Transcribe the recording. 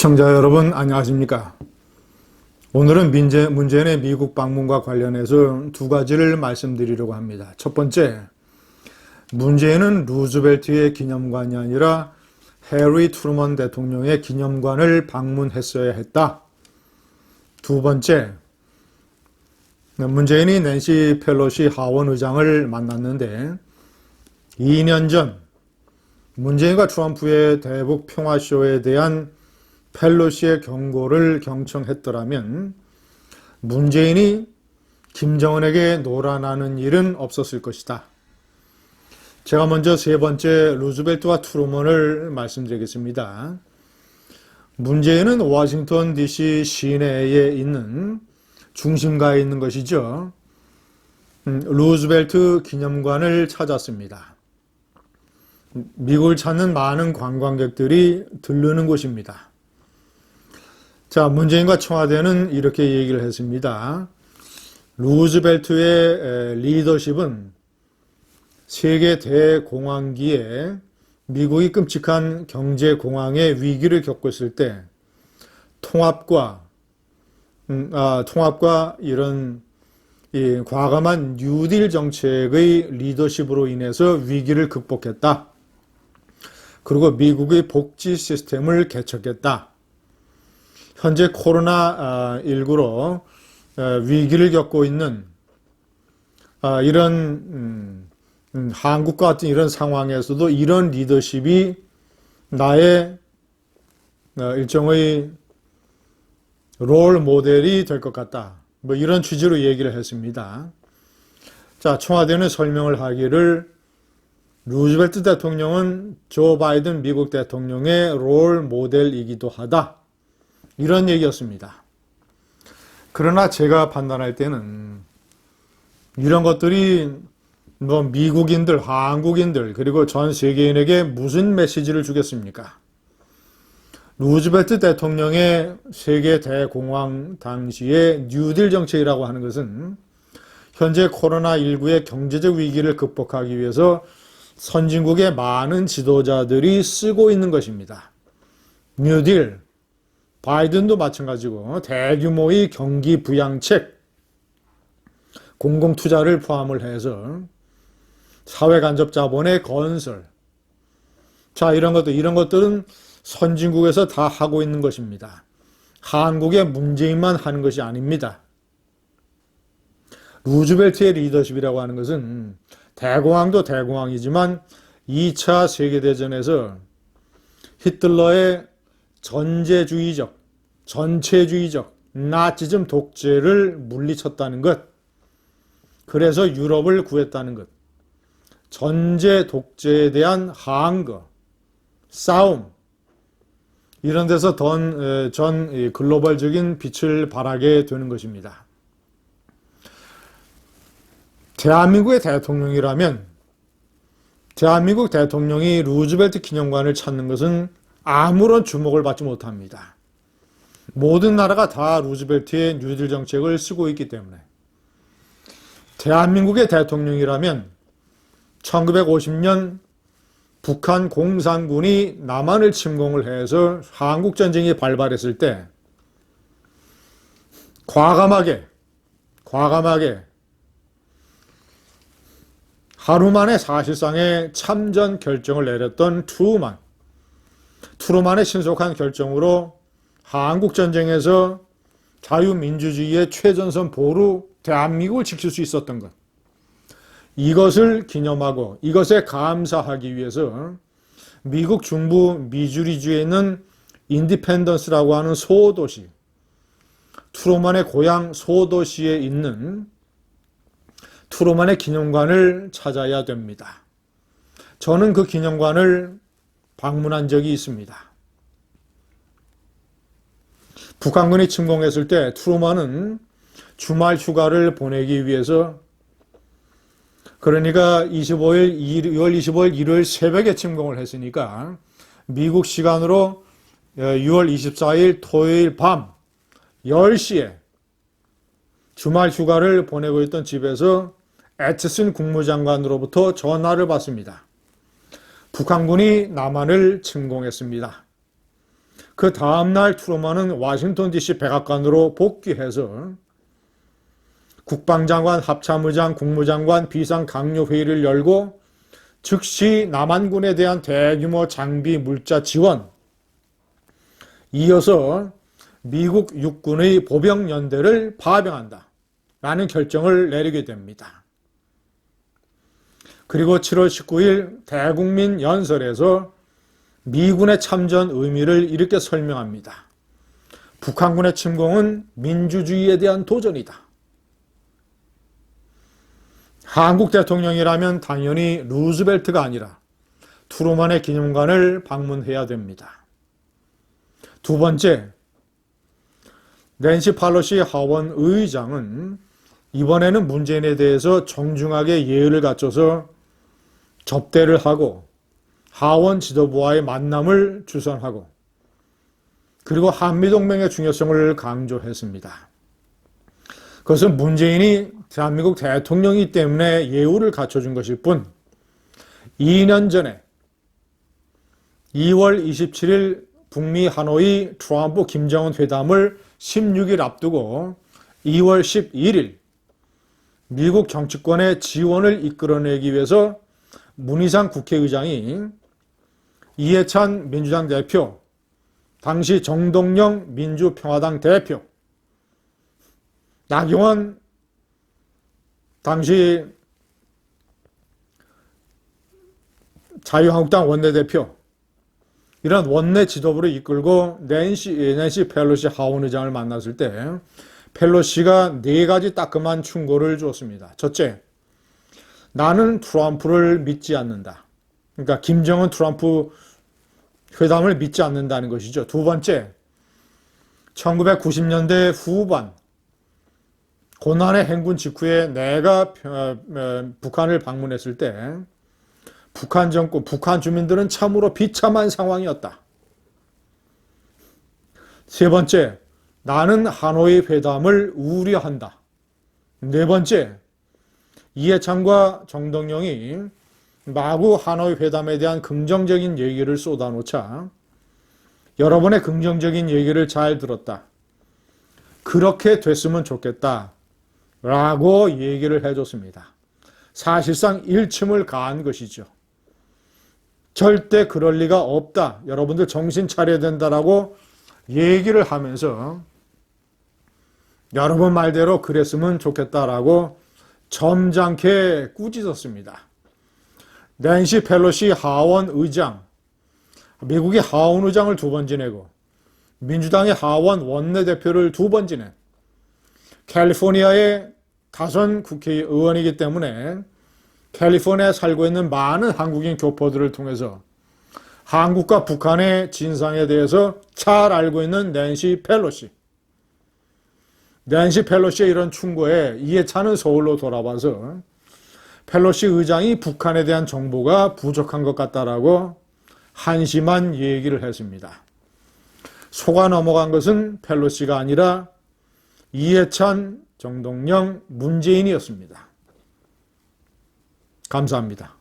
시청자 여러분 안녕하십니까? 오늘은 문재인의 미국 방문과 관련해서 두 가지를 말씀드리려고 합니다. 첫 번째, 문재인은 루즈벨트의 기념관이 아니라 해리 트루먼 대통령의 기념관을 방문했어야 했다. 두 번째, 문재인이 낸시 펠로시 하원 의장을 만났는데 2년 전 문재인과 트럼프의 대북 평화쇼에 대한 펠로시의 경고를 경청했더라면 문재인이 김정은에게 놀아나는 일은 없었을 것이다. 제가 먼저 세 번째 루즈벨트와 트루먼을 말씀드리겠습니다. 문재인은 워싱턴 DC 시내에 있는 중심가에 있는 것이죠. 루즈벨트 기념관을 찾았습니다. 미국을 찾는 많은 관광객들이 들르는 곳입니다. 자, 문재인과 청와대는 이렇게 얘기를 했습니다. 루즈벨트의 리더십은 세계 대공황기에 미국이 끔찍한 경제공황의 위기를 겪고 있을 때 통합과 이런 과감한 뉴딜 정책의 리더십으로 인해서 위기를 극복했다. 그리고 미국의 복지 시스템을 개척했다. 현재 코로나19로 위기를 겪고 있는 이런 한국과 같은 이런 상황에서도 이런 리더십이 나의 일종의 롤 모델이 될 것 같다. 뭐 이런 취지로 얘기를 했습니다. 자, 청와대는 설명을 하기를 루즈벨트 대통령은 조 바이든 미국 대통령의 롤 모델이기도 하다. 이런 얘기였습니다. 그러나 제가 판단할 때는 이런 것들이 뭐 미국인들, 한국인들, 그리고 전 세계인에게 무슨 메시지를 주겠습니까? 루즈벨트 대통령의 세계 대공황 당시의 뉴딜 정책이라고 하는 것은 현재 코로나19의 경제적 위기를 극복하기 위해서 선진국의 많은 지도자들이 쓰고 있는 것입니다. 뉴딜, 바이든도 마찬가지고 대규모의 경기 부양책, 공공투자를 포함을 해서 사회간접 자본의 건설, 자 이런 것들은 선진국에서 다 하고 있는 것입니다. 한국의 문재인만 하는 것이 아닙니다. 루즈벨트의 리더십이라고 하는 것은 대공황도 대공황이지만 2차 세계대전에서 히틀러의 전체주의적 나치즘 독재를 물리쳤다는 것, 그래서 유럽을 구했다는 것, 전제 독재에 대한 항거, 싸움, 이런 데서 전 글로벌적인 빛을 발하게 되는 것입니다. 대한민국의 대통령이라면 대한민국 대통령이 루즈벨트 기념관을 찾는 것은 아무런 주목을 받지 못합니다. 모든 나라가 다 루즈벨트의 뉴딜 정책을 쓰고 있기 때문에. 대한민국의 대통령이라면 1950년 북한 공산군이 남한을 침공을 해서 한국전쟁이 발발했을 때 과감하게 하루 만에 사실상의 참전 결정을 내렸던 트루만의 신속한 결정으로 한국전쟁에서 자유민주주의의 최전선보루 대한민국을 지킬 수 있었던 것, 이것을 기념하고 이것에 감사하기 위해서 미국 중부 미주리주에 있는 인디펜던스라고 하는 소도시, 트루만의 고향 소도시에 있는 트루만의 기념관을 찾아야 됩니다. 저는 그 기념관을 방문한 적이 있습니다. 북한군이 침공했을 때 트루만은 주말 휴가를 보내기 위해서, 그러니까 2월 25일 일요일 새벽에 침공을 했으니까 미국 시간으로 6월 24일 토요일 밤 10시에 주말 휴가를 보내고 있던 집에서 애처슨 국무장관으로부터 전화를 받습니다. 북한군이 남한을 침공했습니다. 그 다음날 트루먼은 워싱턴 DC 백악관으로 복귀해서 국방장관, 합참의장, 국무장관, 비상강요회의를 열고 즉시 남한군에 대한 대규모 장비 물자 지원, 이어서 미국 육군의 보병연대를 파병한다 라는 결정을 내리게 됩니다. 그리고 7월 19일 대국민 연설에서 미군의 참전 의미를 이렇게 설명합니다. 북한군의 침공은 민주주의에 대한 도전이다. 한국 대통령이라면 당연히 루즈벨트가 아니라 트루먼의 기념관을 방문해야 됩니다. 두 번째, 낸시 팔로시 하원 의장은 이번에는 문재인에 대해서 정중하게 예의를 갖춰서 접대를 하고 하원 지도부와의 만남을 주선하고 그리고 한미동맹의 중요성을 강조했습니다. 그것은 문재인이 대한민국 대통령이기 때문에 예우를 갖춰준 것일 뿐 2년 전에 2월 27일 북미 하노이 트럼프 김정은 회담을 16일 앞두고 2월 11일 미국 정치권의 지원을 이끌어내기 위해서 문희상 국회의장이 이해찬 민주당 대표, 당시 정동영 민주평화당 대표, 나경원 당시 자유한국당 원내대표, 이런 원내 지도부를 이끌고 낸시 펠로시 하원 의장을 만났을 때 펠로시가 4가지 따끔한 충고를 주었습니다. 첫째, 나는 트럼프를 믿지 않는다. 그러니까 김정은 트럼프 회담을 믿지 않는다는 것이죠. 두 번째, 1990년대 후반 고난의 행군 직후에 내가 북한을 방문했을 때 북한 정권, 북한 주민들은 참으로 비참한 상황이었다. 세 번째, 나는 하노이 회담을 우려한다. 네 번째, 이해찬과 정동영이 마구 하노이 회담에 대한 긍정적인 얘기를 쏟아놓자 여러분의 긍정적인 얘기를 잘 들었다. 그렇게 됐으면 좋겠다. 라고 얘기를 해줬습니다. 사실상 일침을 가한 것이죠. 절대 그럴 리가 없다. 여러분들 정신 차려야 된다라고 얘기를 하면서 여러분 말대로 그랬으면 좋겠다라고 점잖게 꾸짖었습니다. 낸시 펠로시 하원 의장, 미국의 하원 의장을 2번 지내고 민주당의 하원 원내대표를 2번 지낸 캘리포니아의 다선 국회의원이기 때문에 캘리포니아에 살고 있는 많은 한국인 교포들을 통해서 한국과 북한의 진상에 대해서 잘 알고 있는 낸시 펠로시. 낸시 펠로시의 이런 충고에 이해찬은 서울로 돌아와서 펠로시 의장이 북한에 대한 정보가 부족한 것 같다라고 한심한 얘기를 했습니다. 속아 넘어간 것은 펠로시가 아니라 이해찬, 정동영, 문재인이었습니다. 감사합니다.